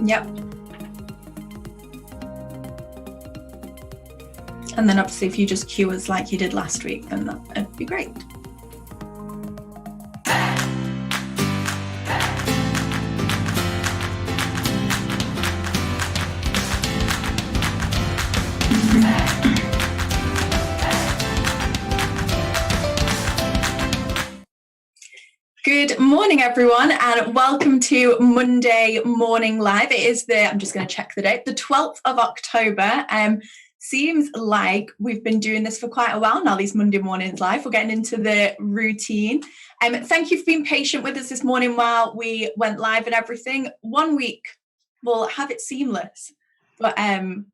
Yep. And then obviously if you just cue us like you did last week, then that'd be great. Good morning, everyone, and welcome to Monday Morning Live. It is I'm just going to check the date, the 12th of October. Seems like we've been doing this for quite a while now, these Monday mornings live. We're getting into the routine. Thank you for being patient with us this morning while we went live and everything. 1 week, we'll have it seamless. But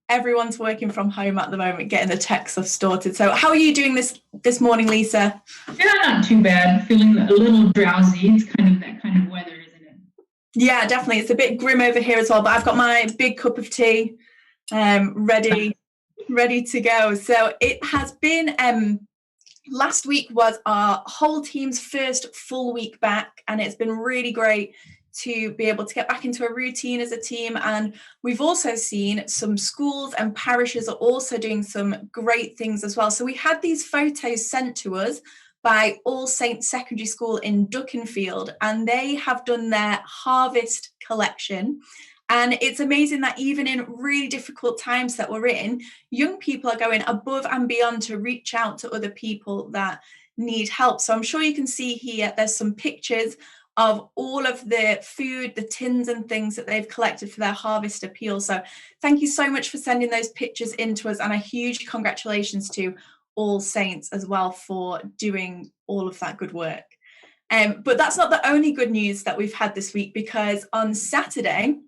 everyone's working from home at the moment, getting the tech stuff sorted. So how are you doing this morning, Lisa? Yeah, not too bad. Feeling a little drowsy. It's kind of that kind of weather, isn't it? Yeah, definitely. It's a bit grim over here as well, but I've got my big cup of tea ready to go. So it has been, last week was our whole team's first full week back, and it's been really great to be able to get back into a routine as a team. And we've also seen some schools and parishes are also doing some great things as well. So we had these photos sent to us by All Saints Secondary School in Duckenfield, and they have done their harvest collection. And it's amazing that even in really difficult times that we're in, young people are going above and beyond to reach out to other people that need help. So I'm sure you can see here, there's some pictures of all of the food, the tins and things that they've collected for their harvest appeal. So thank you so much for sending those pictures in to us, and a huge congratulations to All Saints as well for doing all of that good work. But that's not the only good news that we've had this week, because on Saturday,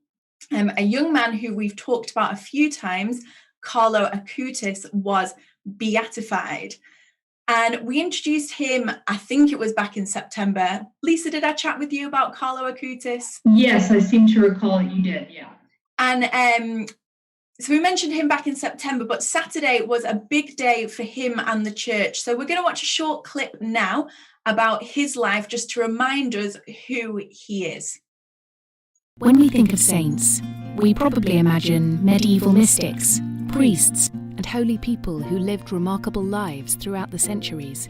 a young man who we've talked about a few times, Carlo Acutis, was beatified. And we introduced him, I think it was back in September. Lisa, did I chat with you about Carlo Acutis? Yes, I seem to recall that you did, yeah. And so we mentioned him back in September, but Saturday was a big day for him and the church. So we're going to watch a short clip now about his life, just to remind us who he is. When we think of saints, we probably imagine medieval mystics, priests, and holy people who lived remarkable lives throughout the centuries.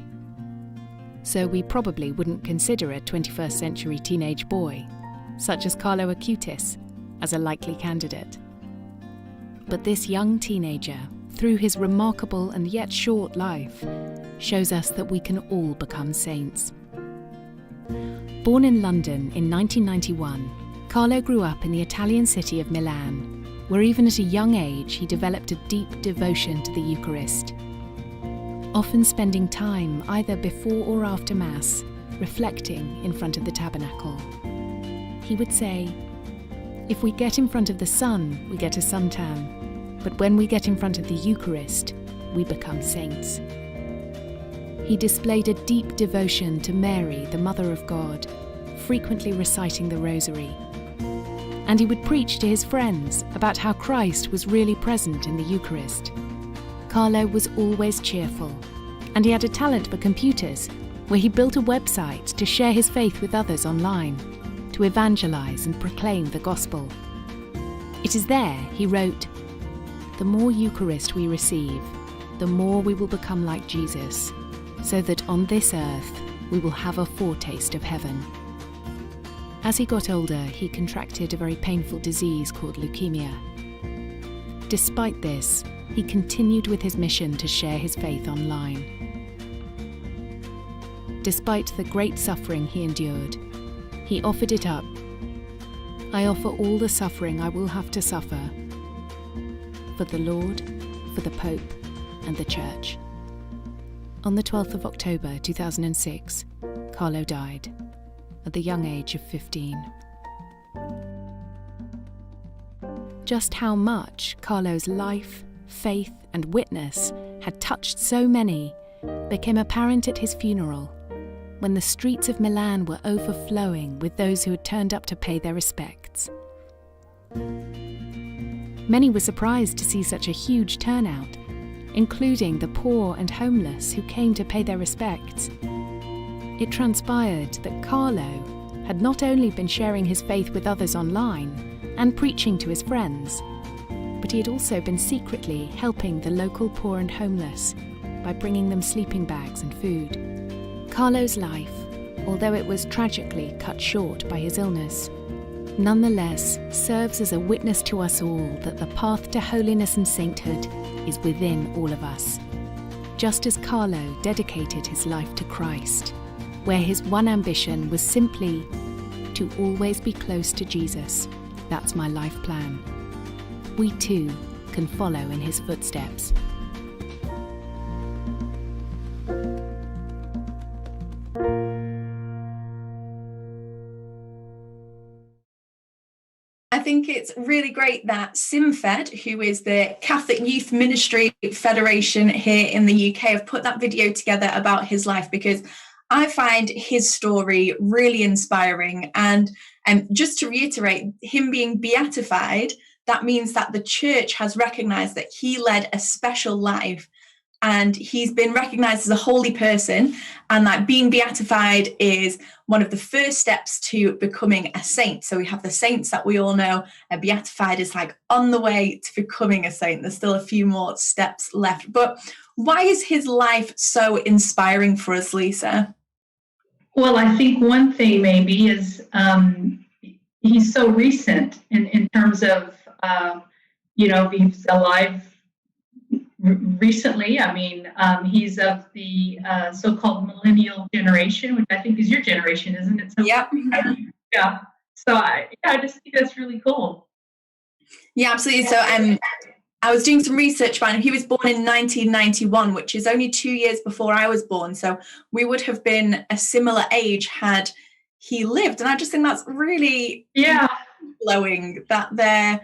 So we probably wouldn't consider a 21st century teenage boy, such as Carlo Acutis, as a likely candidate. But this young teenager, through his remarkable and yet short life, shows us that we can all become saints. Born in London in 1991, Carlo grew up in the Italian city of Milan, where even at a young age he developed a deep devotion to the Eucharist, often spending time either before or after Mass, reflecting in front of the tabernacle. He would say, "If we get in front of the sun, we get a suntan, but when we get in front of the Eucharist, we become saints." He displayed a deep devotion to Mary, the Mother of God, frequently reciting the Rosary. And he would preach to his friends about how Christ was really present in the Eucharist. Carlo was always cheerful, and he had a talent for computers, where he built a website to share his faith with others online, to evangelize and proclaim the gospel. It is there he wrote, "The more Eucharist we receive, the more we will become like Jesus, so that on this earth we will have a foretaste of heaven." As he got older, he contracted a very painful disease called leukemia. Despite this, he continued with his mission to share his faith online. Despite the great suffering he endured, he offered it up. "I offer all the suffering I will have to suffer for the Lord, for the Pope, and the Church." On the 12th of October 2006, Carlo died at the young age of 15. Just how much Carlo's life, faith, and witness had touched so many became apparent at his funeral, when the streets of Milan were overflowing with those who had turned up to pay their respects. Many were surprised to see such a huge turnout, including the poor and homeless who came to pay their respects. It transpired that Carlo had not only been sharing his faith with others online, and preaching to his friends. But he had also been secretly helping the local poor and homeless by bringing them sleeping bags and food. Carlo's life, although it was tragically cut short by his illness, nonetheless serves as a witness to us all that the path to holiness and sainthood is within all of us. Just as Carlo dedicated his life to Christ, where his one ambition was simply to always be close to Jesus. That's my life plan. We too can follow in his footsteps. I think it's really great that SimFed, who is the Catholic Youth Ministry Federation here in the UK, have put that video together about his life, because I find his story really inspiring. And just to reiterate, him being beatified, that means that the church has recognized that he led a special life and he's been recognized as a holy person, and that being beatified is one of the first steps to becoming a saint. So we have the saints that we all know, and beatified is like on the way to becoming a saint. There's still a few more steps left. But why is his life so inspiring for us, Lisa? Well, I think one thing maybe is he's so recent in terms of, he's alive recently. I mean, he's of the so-called millennial generation, which I think is your generation, isn't it? So, yep. Yeah. So I just think that's really cool. Yeah, absolutely. So I was doing some research on him. He was born in 1991, which is only 2 years before I was born. So we would have been a similar age had he lived. And I just think that's really blowing that there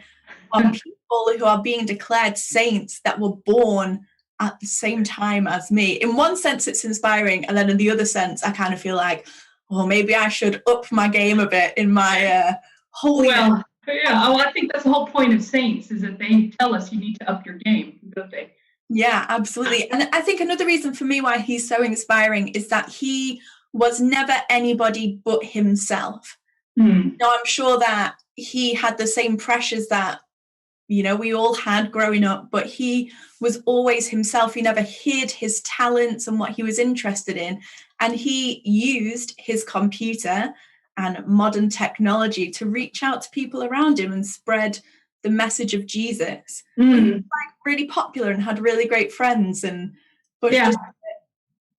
are people who are being declared saints that were born at the same time as me. In one sense, it's inspiring. And then in the other sense, I kind of feel like, well, maybe I should up my game a bit in my holiness. Well, yeah, I think that's the whole point of saints, is that they tell us you need to up your game, don't they? Yeah, absolutely. And I think another reason for me why he's so inspiring is that he was never anybody but himself. Now, I'm sure that he had the same pressures that, we all had growing up, but he was always himself. He never hid his talents and what he was interested in. And he used his computer and modern technology to reach out to people around him and spread the message of Jesus. He was like really popular and had really great friends, but just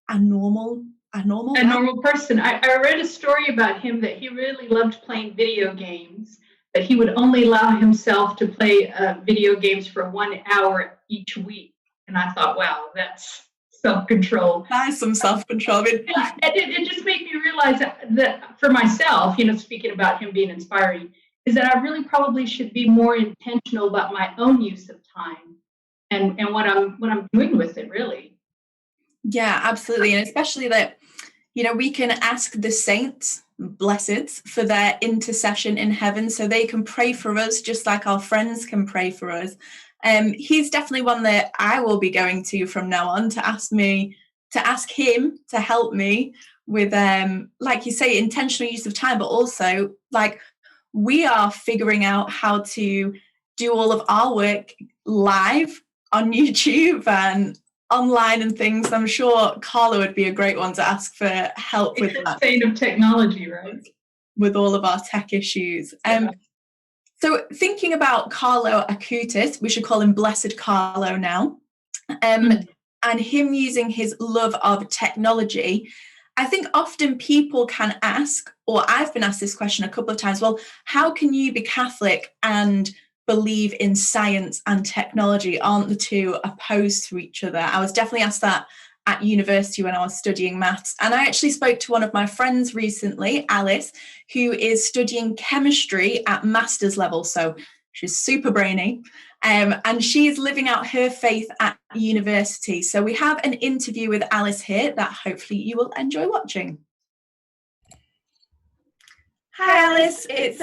a normal person. I read a story about him that he really loved playing video games, that he would only allow himself to play video games for 1 hour each week. And I thought, wow, that's self-control. That is some self-control. And it just made me realize that for myself, speaking about him being inspiring, is that I really probably should be more intentional about my own use of time and what I'm doing with it, really. Yeah, absolutely. And especially that, we can ask the saints, blesseds, for their intercession in heaven, so they can pray for us just like our friends can pray for us. He's definitely one that I will be going to from now on to ask him to help me with, like you say, intentional use of time, but also like we are figuring out how to do all of our work live on YouTube and online and things. I'm sure Carlo would be a great one to ask for help with that. State of technology, right? With all of our tech issues. So thinking about Carlo Acutis, we should call him Blessed Carlo now, and him using his love of technology, I think often people can ask, or I've been asked this question a couple of times, well, how can you be Catholic and believe in science and technology? Aren't the two opposed to each other? I was definitely asked that at university when I was studying maths. And I actually spoke to one of my friends recently, Alice, who is studying chemistry at master's level. So she's super brainy. And she is living out her faith at university. So we have an interview with Alice here that hopefully you will enjoy watching. Hi Alice, it's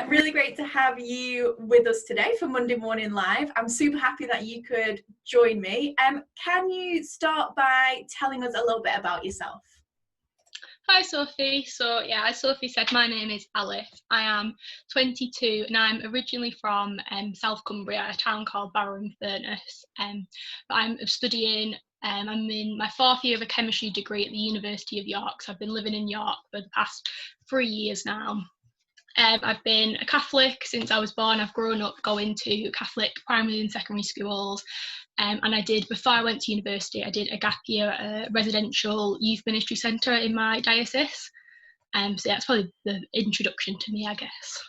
really great to have you with us today for Monday Morning Live. I'm super happy that you could join me. Can you start by telling us a little bit about yourself? Hi Sophie. So yeah, as Sophie said, my name is Alice. I am 22 and I'm originally from South Cumbria, a town called Barrow-in-Furness. But I'm studying, I'm in my 4th year of a chemistry degree at the University of York. So I've been living in York for the past 3 years now. I've been a Catholic since I was born. I've grown up going to Catholic primary and secondary schools. And I did, before I went to university, I did a gap year at a residential youth ministry centre in my diocese. So that's probably the introduction to me, I guess.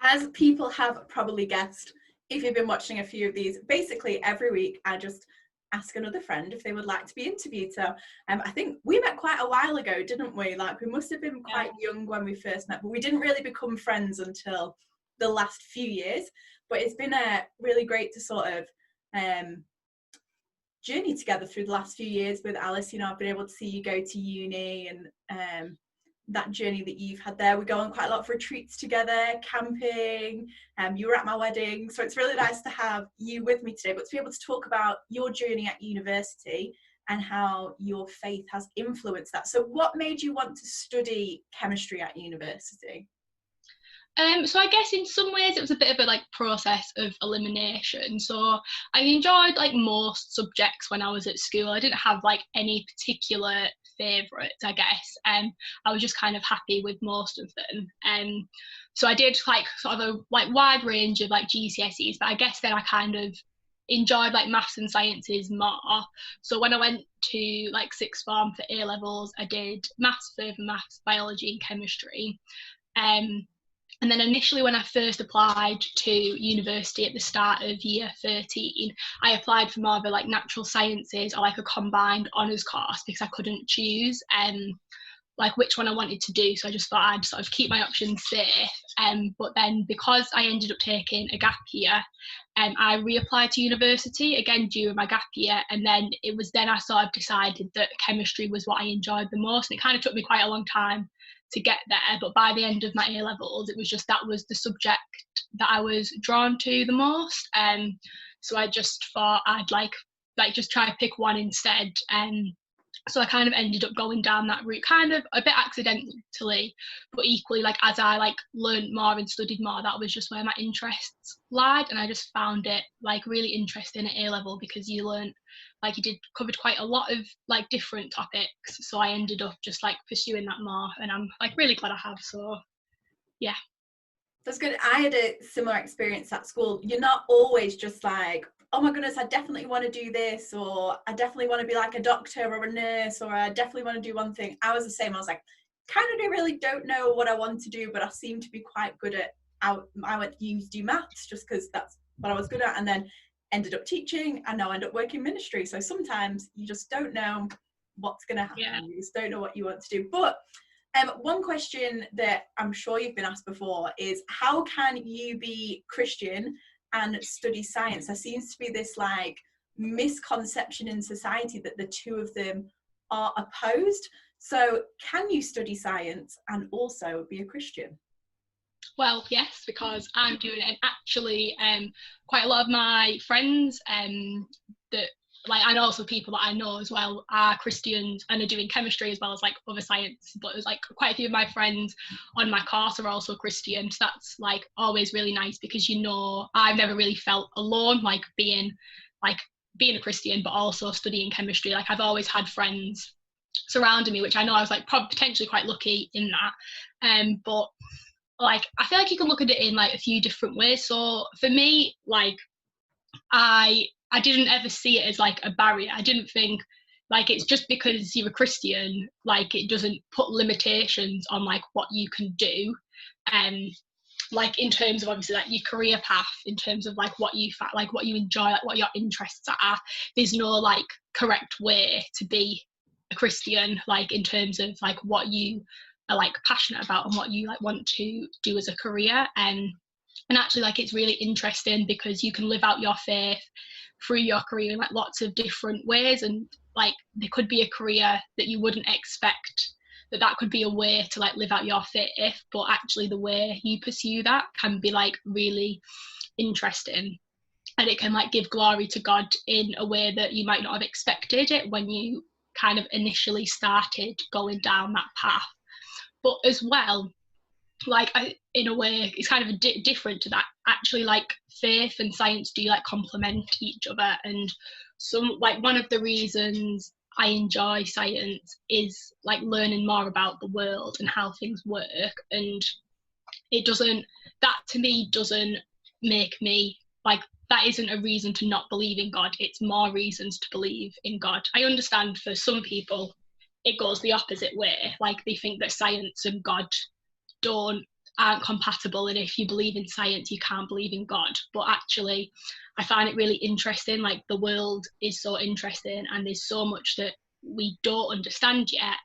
As people have probably guessed, if you've been watching a few of these, basically every week I just ask another friend if they would like to be interviewed. So I think we met quite a while ago, didn't we? Like, we must have been quite young when we first met, but we didn't really become friends until the last few years. But it's been really great to sort of journey together through the last few years with Alice. You know, I've been able to see you go to uni and that journey that you've had there. We go on quite a lot of retreats together, camping, you were at my wedding, so it's really nice to have you with me today, but to be able to talk about your journey at university and how your faith has influenced that. So what made you want to study chemistry at university? So I guess in some ways it was a bit of a process of elimination. So I enjoyed most subjects when I was at school. I didn't have any particular favourites, I guess. I was just kind of happy with most of them. So I did sort of a wide range of GCSEs, but I guess then I kind of enjoyed maths and sciences more. So when I went to sixth form for A levels, I did maths, further maths, biology and chemistry. And then initially when I first applied to university at the start of year 13, I applied for more of a natural sciences or a combined honours course because I couldn't choose which one I wanted to do. So I just thought I'd sort of keep my options safe. But then because I ended up taking a gap year, I reapplied to university again during my gap year. And then it was then I sort of decided that chemistry was what I enjoyed the most. And it kind of took me quite a long time to get there, but by the end of my A levels it was just that was the subject that I was drawn to the most. So I just thought I'd just try to pick one instead. So I kind of ended up going down that route, kind of a bit accidentally, but equally as I learned more and studied more, that was just where my interests lied. And I just found it really interesting at A level because you learned you covered quite a lot of different topics. So I ended up just pursuing that more, and I'm really glad I have. So yeah. That's good. I had a similar experience at school. You're not always just oh my goodness, I definitely want to do this, or I definitely want to be a doctor or a nurse, or I definitely want to do one thing. I was the same. I was kind of really don't know what I want to do, but I seem to be quite good at, I went to uni to do maths just because that's what I was good at, and then ended up teaching, and now I end up working ministry. So sometimes you just don't know what's going to happen. Yeah. You just don't know what you want to do. But one question that I'm sure you've been asked before is, how can you be Christian and study science? There seems to be this misconception in society that the two of them are opposed. So can you study science and also be a Christian? Well, yes, because I'm doing it, and actually quite a lot of my friends that and also people that I know as well are Christians and are doing chemistry as well as other science. But it was quite a few of my friends on my course are also Christian. So that's always really nice because I've never really felt alone being a Christian, but also studying chemistry. I've always had friends surrounding me, which I know I was potentially quite lucky in that. But I feel you can look at it in a few different ways. So for me, I didn't ever see it as a barrier. I didn't think it's just because you're a Christian, it doesn't put limitations on what you can do. In terms of obviously your career path, in terms of what you what you enjoy, what your interests are. There's no correct way to be a Christian, in terms of what you are passionate about and what you want to do as a career. And actually it's really interesting because you can live out your faith through your career in lots of different ways, and there could be a career that you wouldn't expect that could be a way to live out your faith, but actually the way you pursue that can be really interesting, and it can give glory to God in a way that you might not have expected it when you kind of initially started going down that path. But as well, like in a way, it's kind of different to that. Actually, like faith and science do like complement each other, and one of the reasons I enjoy science is like learning more about the world and how things work. And that to me doesn't make me like, that isn't a reason to not believe in God. It's more reasons to believe in God. I understand for some people it goes the opposite way. Like they think that science and God aren't compatible, and if you believe in science you can't believe in God. But actually I find it really interesting. Like the world is so interesting and there's so much that we don't understand yet,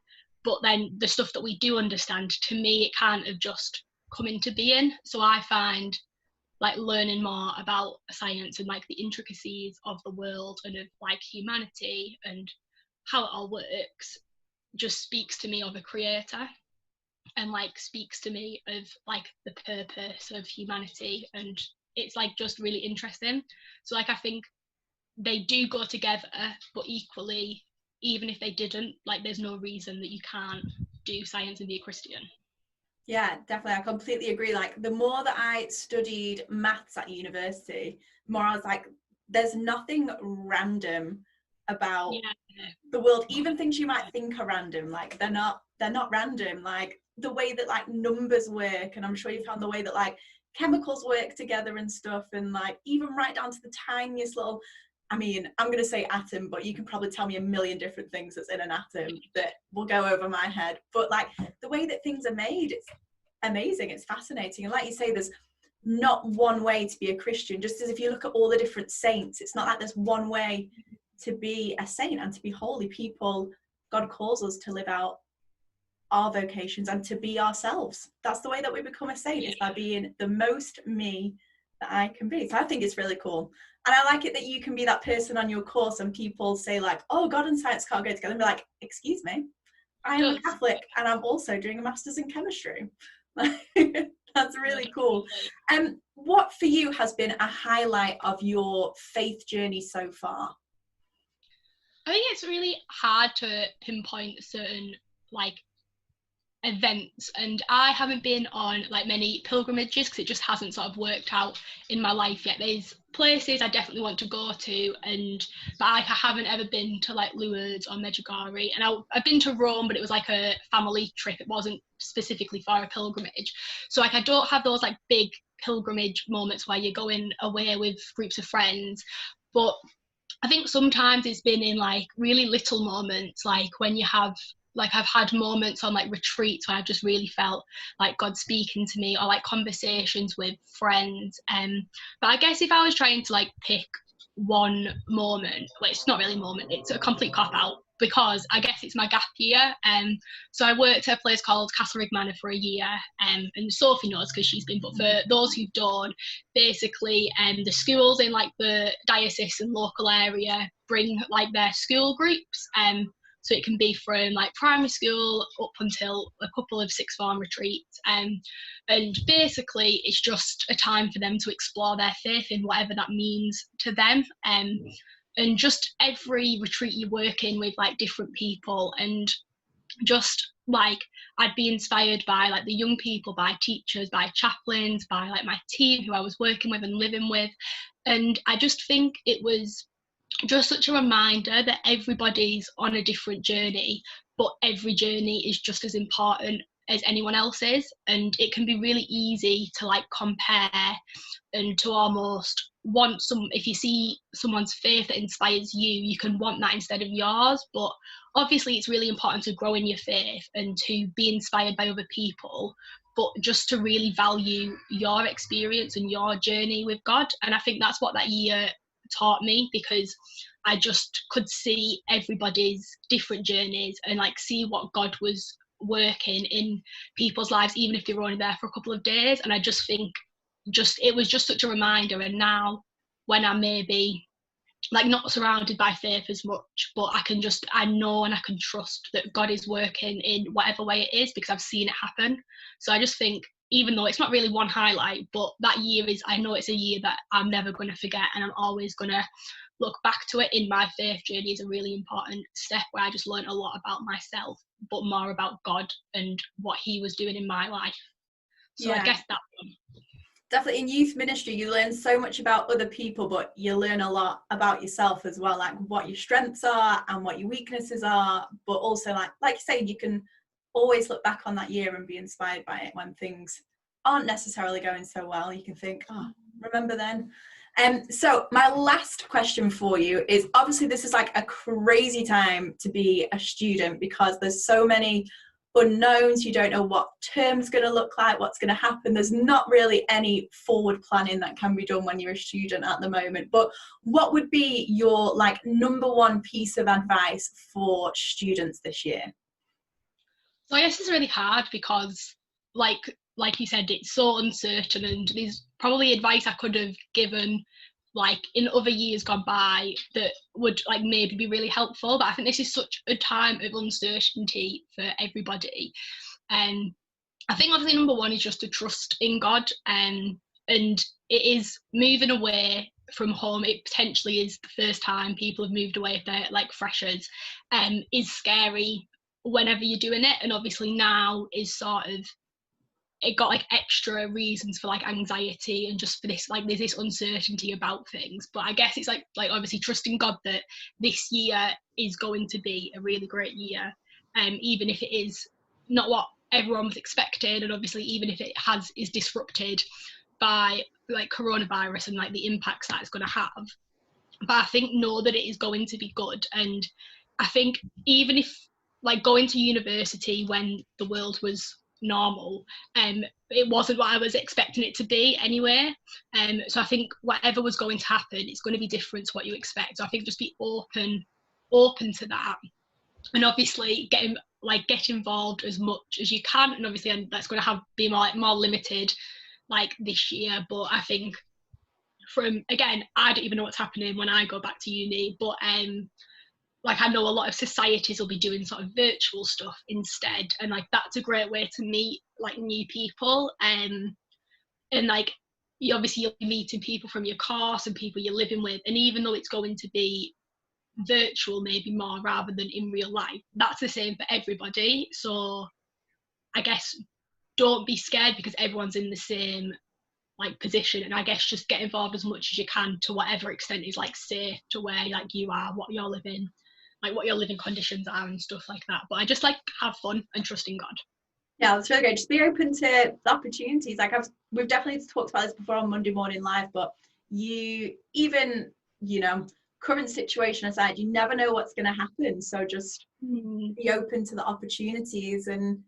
but then the stuff that we do understand, to me it can't have just come into being. So I find like learning more about science and like the intricacies of the world and of like humanity and how it all works just speaks to me of a creator, and like speaks to me of like the purpose of humanity, and it's like just really interesting. So like I think they do go together, but equally, even if they didn't, like there's no reason that you can't do science and be a Christian. Yeah, definitely. I completely agree. Like the more that I studied maths at university, the more I was like, there's nothing random about the world. Even things you might think are random, like they're not random. Like the way that like numbers work, and I'm sure you found the way that like chemicals work together and stuff, and like even right down to the tiniest little, I mean, I'm going to say atom, but you can probably tell me a million different things that's in an atom that will go over my head. But like the way that things are made, it's amazing. It's fascinating. And like you say, there's not one way to be a Christian. Just as if you look at all the different saints, it's not like there's one way to be a saint and to be holy people. God calls us to live out our vocations and to be ourselves. That's the way that we become a saint, is by being the most me that I can be. So I think it's really cool. And I like it that you can be that person on your course and people say like, oh, God and science can't go together, and be like, excuse me, I am a Catholic and I'm also doing a master's in chemistry. That's really cool. What for you has been a highlight of your faith journey so far? I think it's really hard to pinpoint certain like events, and I haven't been on like many pilgrimages because it just hasn't sort of worked out in my life yet. There's places I definitely want to go to, but I haven't ever been to like Lourdes or Medjugorje, and I've been to Rome, but it was like a family trip. It wasn't specifically for a pilgrimage. So like I don't have those like big pilgrimage moments where you're going away with groups of friends. But I think sometimes it's been in like really little moments, like when you have, like I've had moments on like retreats where I've just really felt like God speaking to me, or like conversations with friends. But I guess if I was trying to like pick one moment, well, it's not really a moment, it's a complete cop-out, because I guess it's my gap year. So I worked at a place called Castlereagh Manor for a year, and Sophie knows because she's been, but for those who don't, basically the schools in like the diocese and local area bring like their school groups, so it can be from like primary school up until a couple of sixth form retreats, and basically it's just a time for them to explore their faith in whatever that means to them. And just every retreat you work in with like different people, and just like I'd be inspired by like the young people, by teachers, by chaplains, by like my team who I was working with and living with. And I just think it was just such a reminder that everybody's on a different journey, but every journey is just as important as anyone else's. And it can be really easy to like compare and to almost want if you see someone's faith that inspires you, you can want that instead of yours. But obviously it's really important to grow in your faith and to be inspired by other people, but just to really value your experience and your journey with God. And I think that's what that year taught me, because I just could see everybody's different journeys and like see what God was working in people's lives, even if they were only there for a couple of days. And I just think it was just such a reminder. And now when I may be like not surrounded by faith as much, but I know and I can trust that God is working in whatever way it is, because I've seen it happen. So I just think, even though it's not really one highlight, but that year I know it's a year that I'm never going to forget, and I'm always going to look back to it in my faith journey as a really important step where I just learned a lot about myself, but more about God and what he was doing in my life. So I guess that one. Definitely in youth ministry, you learn so much about other people, but you learn a lot about yourself as well, like what your strengths are and what your weaknesses are. But also, like you say, you can always look back on that year and be inspired by it when things aren't necessarily going so well. You can think, oh, remember then. So my last question for you is, obviously this is like a crazy time to be a student because there's so many unknowns. You don't know what term's going to look like, what's going to happen. There's not really any forward planning that can be done when you're a student at the moment. But what would be your like number one piece of advice for students this year? So I guess it's really hard because like you said, it's so uncertain, and there's probably advice I could have given like in other years gone by that would like maybe be really helpful, but I think this is such a time of uncertainty for everybody. And I think obviously number one is just to trust in God, and it is moving away from home. It potentially is the first time people have moved away if they're like freshers, is scary whenever you're doing it, and obviously now is sort of, it got like extra reasons for like anxiety and just for this, like there's this uncertainty about things. But I guess it's like obviously trusting God that this year is going to be a really great year, even if it is not what everyone was expected, and obviously even if it is disrupted by like coronavirus and like the impacts that it's going to have. But I think know that it is going to be good. And I think even if like going to university when the world was normal, it wasn't what I was expecting it to be anyway. So I think whatever was going to happen, it's going to be different to what you expect. So I think just be open to that, and obviously get involved as much as you can. And obviously, and that's going to be more limited like this year. But I think again, I don't even know what's happening when I go back to uni, but like I know a lot of societies will be doing sort of virtual stuff instead, and like that's a great way to meet like new people, and like you'll be meeting people from your course and people you're living with, and even though it's going to be virtual maybe more rather than in real life, that's the same for everybody. So I guess don't be scared because everyone's in the same like position, and I guess just get involved as much as you can to whatever extent is like safe to where like you are, what your living conditions are and stuff like that. But I just like have fun and trust in God. Yeah, that's really good. Just be open to the opportunities. Like we've definitely talked about this before on Monday Morning Live, but current situation aside, you never know what's going to happen. So just be open to the opportunities, and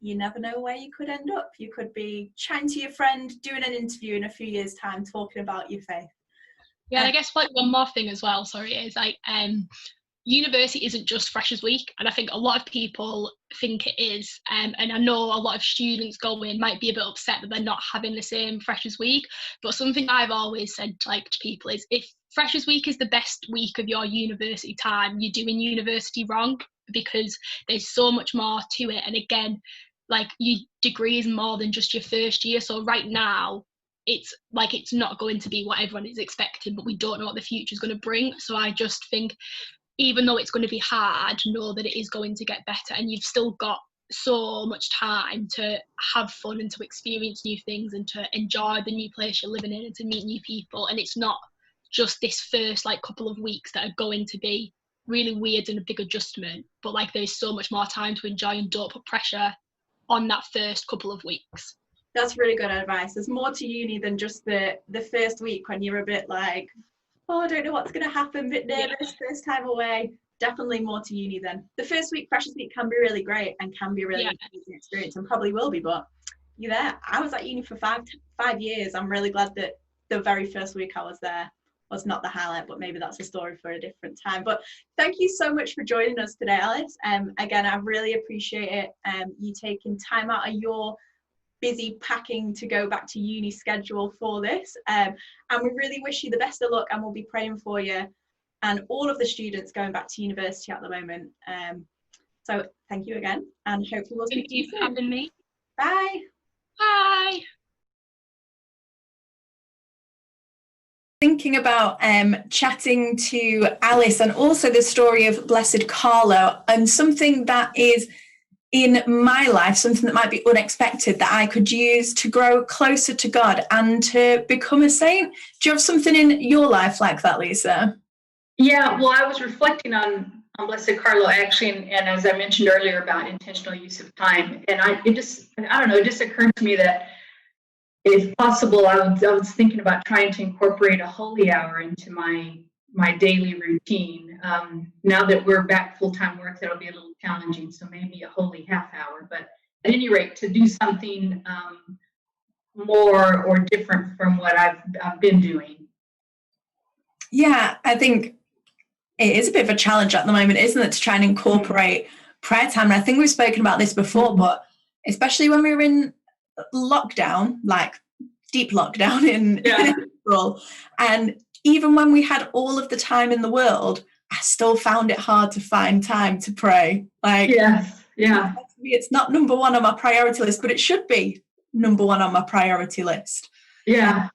you never know where you could end up. You could be chatting to your friend, doing an interview in a few years' time, talking about your faith. Yeah, I guess like one more thing as well, sorry, is like university isn't just Freshers Week, and I think a lot of people think it is, and I know a lot of students going might be a bit upset that they're not having the same Freshers Week, but something I've always said to people is if Freshers Week is the best week of your university time, you're doing university wrong, because there's so much more to it. And again, like your degree is more than just your first year. So right now it's not going to be what everyone is expecting, but we don't know what the future is going to bring. So I just think even though it's going to be hard, know that it is going to get better, and you've still got so much time to have fun and to experience new things and to enjoy the new place you're living in and to meet new people. And it's not just this first couple of weeks that are going to be really weird and a big adjustment, but there's so much more time to enjoy, and don't put pressure on that first couple of weeks. That's really good advice. There's more to uni than just the first week when you're a bit like, oh, I don't know what's going to happen, a bit nervous, first time away. Definitely more to uni then. The first week, Freshers Week, can be really great and can be a really amazing experience, and probably will be, but you're there. I was at uni for five years. I'm really glad that the very first week I was there was not the highlight, but maybe that's a story for a different time. But thank you so much for joining us today, Alice. Again, I really appreciate it. You taking time out of your busy packing to go back to uni schedule for this, and we really wish you the best of luck, and we'll be praying for you and all of the students going back to university at the moment. So thank you again, and hopefully we'll speak to you soon. Thank you for having me. Bye. Bye. thinking about chatting to Alice and also the story of Blessed Carlo, and something that is in my life, something that might be unexpected that I could use to grow closer to God and to become a saint. Do you have something in your life like that, Lisa? Yeah, well, I was reflecting on Blessed Carlo actually, and as I mentioned earlier about intentional use of time, and I don't know, it just occurred to me that if possible, I was thinking about trying to incorporate a holy hour into my daily routine. Now that we're back full-time work, that'll be a little challenging, so maybe a holy half hour. But at any rate, to do something more or different from what I've been doing. Yeah, I think it is a bit of a challenge at the moment, isn't it, to try and incorporate prayer time? And I think we've spoken about this before, but especially when we were in lockdown, like deep lockdown in April, and even when we had all of the time in the world, I still found it hard to find time to pray. Like, it's not number one on my priority list, but it should be number one on my priority list. Yeah.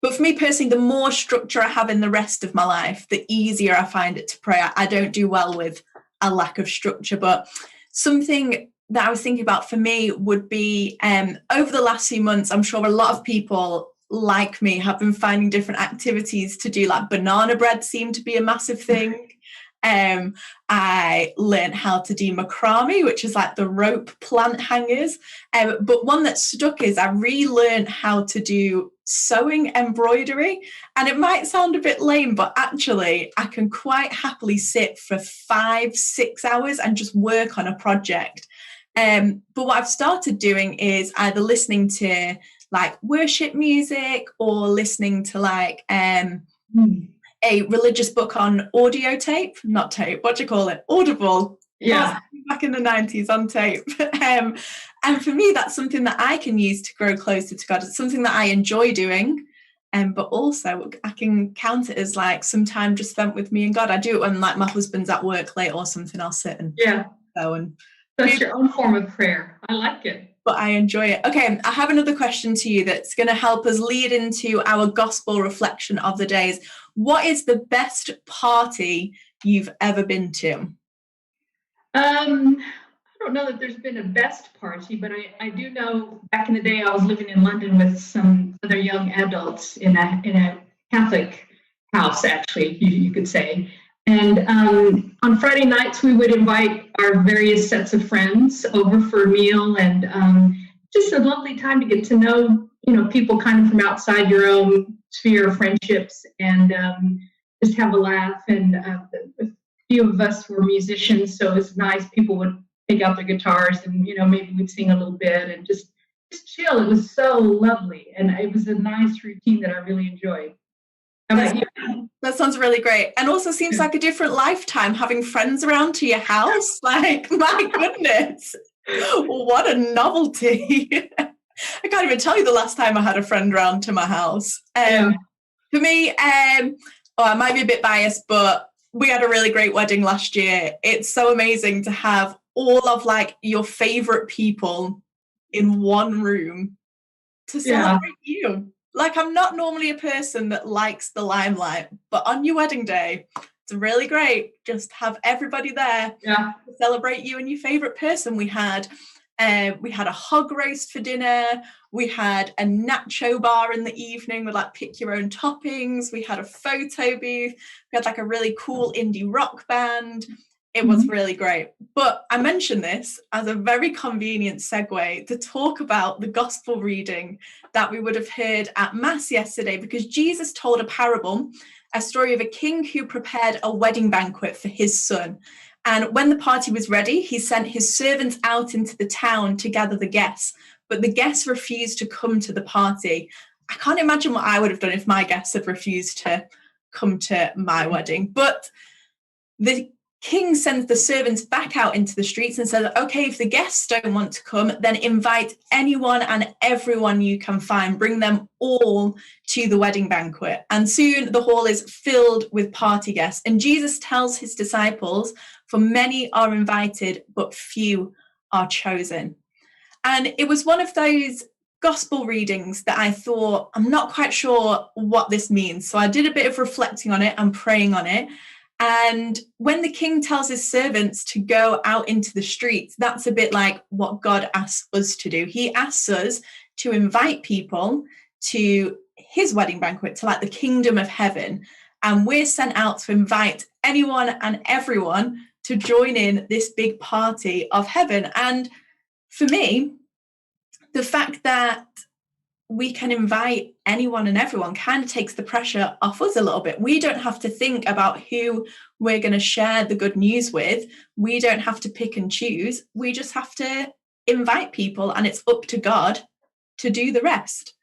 But for me personally, the more structure I have in the rest of my life, the easier I find it to pray. I don't do well with a lack of structure, but something that I was thinking about for me would be over the last few months, I'm sure a lot of people like me have been finding different activities to do, like banana bread seemed to be a massive thing. I learned how to do macrame, which is like the rope plant hangers. But one that stuck is I relearned how to do sewing embroidery. And it might sound a bit lame, but actually I can quite happily sit for 5-6 hours and just work on a project. But what I've started doing is either listening to like worship music or listening to like a religious book on audio tape, not tape, what do you call it? Audible. Yeah. Back in the 90s on tape. And for me, that's something that I can use to grow closer to God. It's something that I enjoy doing. But also I can count it as like some time just spent with me and God. I do it when like my husband's at work late or something, I'll sit and go and that's your own form of prayer. I like it. But I enjoy it. Okay, I have another question to you that's going to help us lead into our gospel reflection of the days. What is the best party you've ever been to? I don't know that there's been a best party, but I do know back in the day I was living in London with some other young adults in a Catholic house, actually, you could say. And on Friday nights, we would invite our various sets of friends over for a meal, and just a lovely time to get to know, people kind of from outside your own sphere of friendships, and just have a laugh. And a few of us were musicians, so it was nice. People would take out their guitars, and maybe we'd sing a little bit and just chill. It was so lovely, and it was a nice routine that I really enjoyed. That sounds really great, and also seems like a different lifetime having friends around to your house. Like, my goodness, what a novelty. I can't even tell you the last time I had a friend around to my house. For me, I might be a bit biased, but we had a really great wedding last year. It's so amazing to have all of like your favorite people in one room to celebrate you. Like, I'm not normally a person that likes the limelight, but on your wedding day, it's really great. Just have everybody there to celebrate you and your favorite person. We had a hog roast for dinner. We had a nacho bar in the evening with like pick your own toppings. We had a photo booth. We had like a really cool indie rock band. It was really great. But I mention this as a very convenient segue to talk about the gospel reading that we would have heard at Mass yesterday, because Jesus told a parable, a story of a king who prepared a wedding banquet for his son. And when the party was ready, he sent his servants out into the town to gather the guests. But the guests refused to come to the party. I can't imagine what I would have done if my guests had refused to come to my wedding. But the king sends the servants back out into the streets and says, okay, if the guests don't want to come, then invite anyone and everyone you can find. Bring them all to the wedding banquet. And soon the hall is filled with party guests. And Jesus tells his disciples, for many are invited, but few are chosen. And it was one of those gospel readings that I thought, I'm not quite sure what this means. So I did a bit of reflecting on it and praying on it. And when the king tells his servants to go out into the streets, that's a bit like what God asks us to do. He asks us to invite people to his wedding banquet, to like the kingdom of heaven. And we're sent out to invite anyone and everyone to join in this big party of heaven. And for me, the fact that we can invite anyone and everyone kind of takes the pressure off us a little bit. We don't have to think about who we're going to share the good news with. We don't have to pick and choose. We just have to invite people, and it's up to God to do the rest.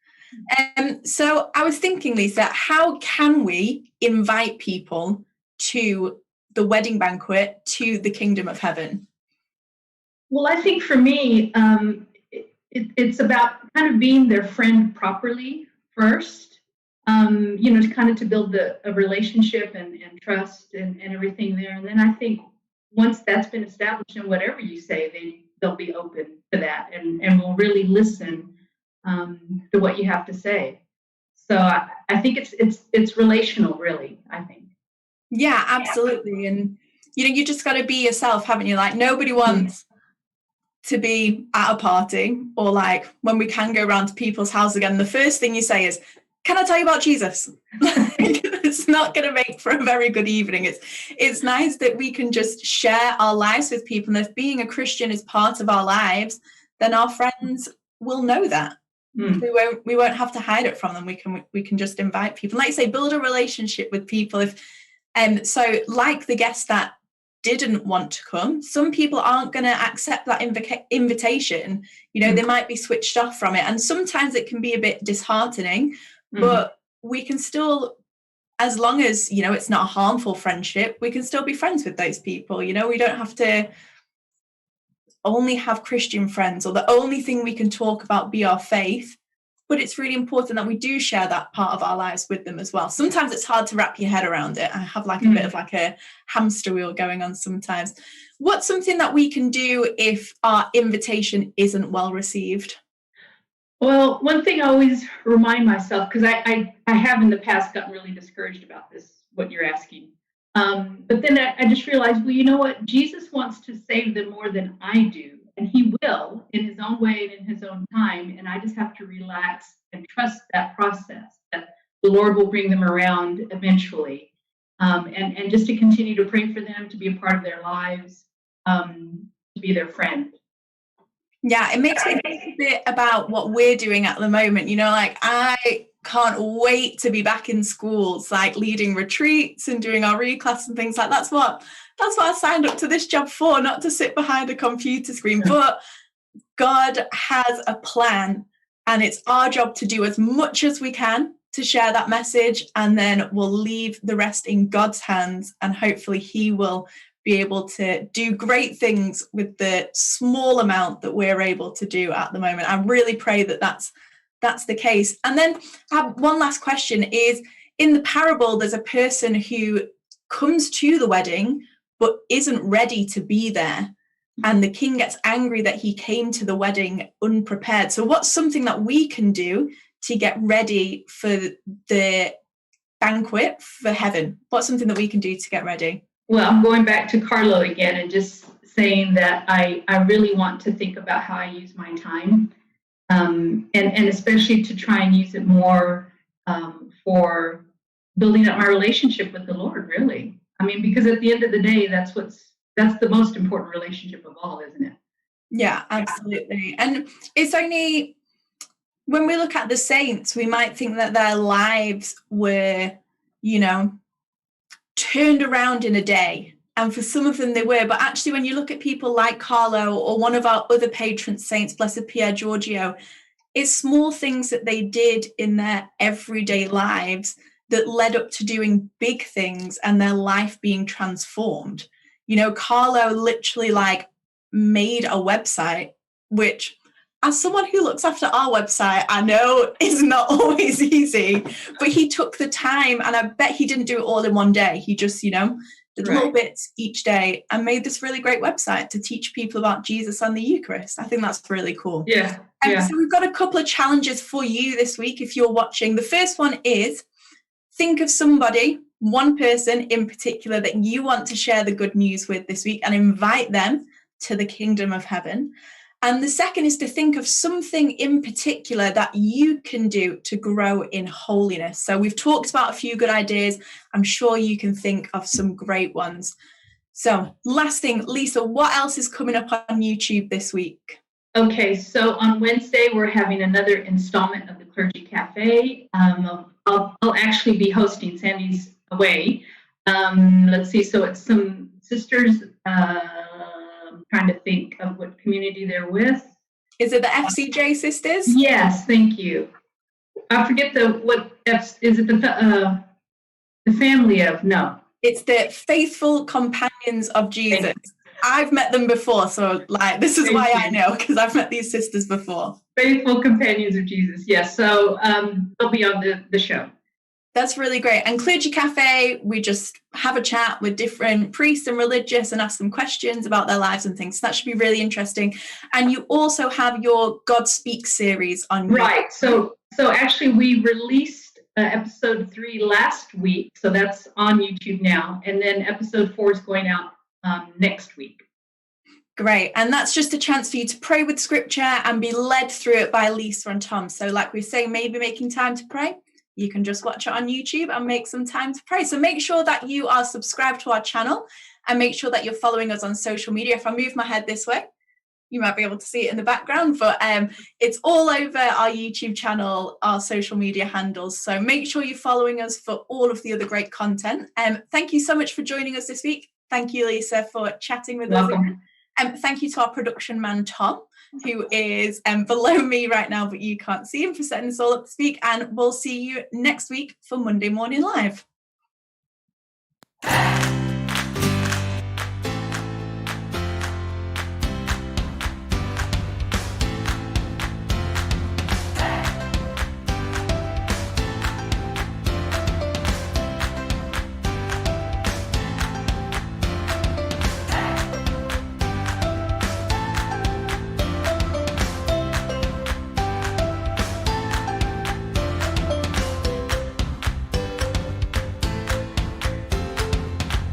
So I was thinking, Lisa, how can we invite people to the wedding banquet, to the kingdom of heaven? Well, I think for me, it's about kind of being their friend properly first, to kind of to build a relationship and trust and everything there. And then I think once that's been established, and whatever you say, they'll be open to that and will really listen to what you have to say. So I think it's relational, really, I think. Yeah, absolutely. And, you just got to be yourself, haven't you? Like, nobody wants to be at a party, or like when we can go around to people's house again, the first thing you say is, can I tell you about Jesus? It's not going to make for a very good evening. It's nice that we can just share our lives with people. And if being a Christian is part of our lives, then our friends will know that. We won't have to hide it from them. We can just invite people. Like you say, build a relationship with people. So like the guests that didn't want to come, some people aren't going to accept that invitation. They might be switched off from it, and sometimes it can be a bit disheartening, but we can still, as long as it's not a harmful friendship, we can still be friends with those people. We don't have to only have Christian friends, or the only thing we can talk about be our faith. But it's really important that we do share that part of our lives with them as well. Sometimes it's hard to wrap your head around it. I have like a bit of like a hamster wheel going on sometimes. What's something that we can do if our invitation isn't well received? Well, one thing I always remind myself, because I have in the past gotten really discouraged about this, what you're asking. But then I just realized, well, you know what? Jesus wants to save them more than I do. And he will in his own way and in his own time. And I just have to relax and trust that process, that the Lord will bring them around eventually. And just to continue to pray for them, to be a part of their lives, to be their friend. Yeah, it makes me think a bit about what we're doing at the moment. Like I can't wait to be back in schools, like leading retreats and doing our reclass and things like that. That's what I signed up to this job for, not to sit behind a computer screen. But God has a plan, and it's our job to do as much as we can to share that message, and then we'll leave the rest in God's hands, and hopefully he will be able to do great things with the small amount that we're able to do at the moment. I really pray that that's the case. And then I have one last question is, in the parable, there's a person who comes to the wedding but isn't ready to be there. And the king gets angry that he came to the wedding unprepared. So what's something that we can do to get ready for the banquet for heaven? What's something that we can do to get ready? Well, I'm going back to Carlo again and just saying that I really want to think about how I use my time, and especially to try and use it more for building up my relationship with the Lord, really. I mean, because at the end of the day, that's the most important relationship of all, isn't it? Yeah, absolutely. And it's only when we look at the saints, we might think that their lives were, turned around in a day. And for some of them they were. But actually, when you look at people like Carlo or one of our other patron saints, Blessed Pier Giorgio, it's small things that they did in their everyday lives that led up to doing big things and their life being transformed. Carlo literally made a website, which, as someone who looks after our website, I know is not always easy, but he took the time, and I bet he didn't do it all in one day. He just, did little bits each day, and made this really great website to teach people about Jesus and the Eucharist. I think that's really cool. Yeah. So we've got a couple of challenges for you this week if you're watching. The first one is, think of somebody, one person in particular that you want to share the good news with this week and invite them to the kingdom of heaven. And the second is to think of something in particular that you can do to grow in holiness. So we've talked about a few good ideas. I'm sure you can think of some great ones. So last thing, Lisa, what else is coming up on YouTube this week? Okay, so on Wednesday, we're having another installment of the Clergy Cafe. I'll actually be hosting. Sandy's away. Let's see, so it's some sisters, I'm trying to think of what community they're with. Is it the FCJ sisters? Yes, thank you. I forget is it the family of, no. It's the Faithful Companions of Jesus. I've met them before, so this is why I know, because I've met these sisters before. Faithful Companions of Jesus, yes. So they'll be on the show. That's really great. And Clergy Cafe, we just have a chat with different priests and religious and ask them questions about their lives and things. So that should be really interesting. And you also have your God Speaks series on YouTube. Right. So actually we released episode 3 last week. So that's on YouTube now. And then episode 4 is going out next week. Great. And that's just a chance for you to pray with scripture and be led through it by Lisa and Tom. So like we say, maybe making time to pray, you can just watch it on YouTube and make some time to pray. So make sure that you are subscribed to our channel and make sure that you're following us on social media. If I move my head this way, you might be able to see it in the background, but it's all over our YouTube channel, our social media handles. So make sure you're following us for all of the other great content. Thank you so much for joining us this week. Thank you, Lisa, for chatting with us. Thank you to our production man, Tom, who is below me right now, but you can't see him, for setting this all up this week. And we'll see you next week for Monday Morning Live.